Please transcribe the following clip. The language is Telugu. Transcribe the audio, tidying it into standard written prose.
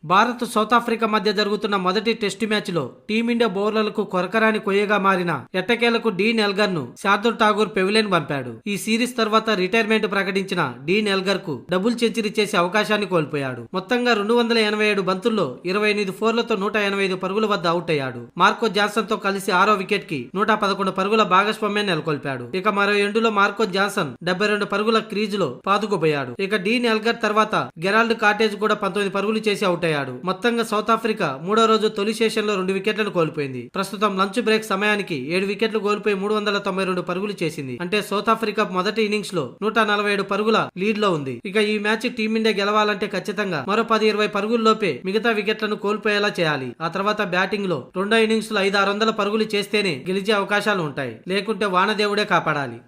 భారత్ సౌత్ ఆఫ్రికా మధ్య జరుగుతున్న మొదటి టెస్టు మ్యాచ్ లో టీమిండియా బౌలర్లకు కొరకరాని కొయ్యగా మారిన ఎట్టకేలకు డీన్ ఎల్గర్ ను శార్దుల్ ఠాగూర్ పెవిలియన్ పంపాడు. ఈ సిరీస్ తర్వాత రిటైర్మెంట్ ప్రకటించిన డీన్ ఎల్గర్ కు డబుల్ సెంచరీ చేసే అవకాశాన్ని కోల్పోయాడు. మొత్తంగా 287 బంతుల్లో 28 ఫోర్లతో 185 పరుగుల వద్ద అవుట్ అయ్యాడు. మార్కో జాన్సన్ తో కలిసి 6వ వికెట్ కి 111 పరుగుల భాగస్వామ్యాన్ని నెలకొల్పాడు. ఇక మరో ఎండులో మార్కో జాన్సన్ 72 పరుగుల క్రీజ్ లో పాతుకుపోయాడు. ఇక డీన్ ఎల్గర్ తర్వాత గెరాల్డ్ కాటేజ్ కూడా 19 పరుగులు చేసి అవుట్ అయ్యాడు. మొత్తంగా సౌత్ ఆఫ్రికా మూడో రోజు తొలి సెషన్ లో 2 వికెట్లను కోల్పోయింది. ప్రస్తుతం లంచ్ బ్రేక్ సమయానికి 7 వికెట్లు కోల్పోయి 392 పరుగులు చేసింది. అంటే సౌత్ ఆఫ్రికా మొదటి ఇన్నింగ్స్ లో 147 పరుగుల లీడ్ లో ఉంది. ఇక ఈ మ్యాచ్ టీమిండియా గెలవాలంటే ఖచ్చితంగా మరో 10-20 పరుగుల్లోపే మిగతా వికెట్లను కోల్పోయేలా చేయాలి. ఆ తర్వాత బ్యాటింగ్ లో రెండో ఇన్నింగ్స్ లో 500-600 పరుగులు చేస్తేనే గెలిచే అవకాశాలు ఉంటాయి. లేకుంటే వానదేవుడే కాపాడాలి.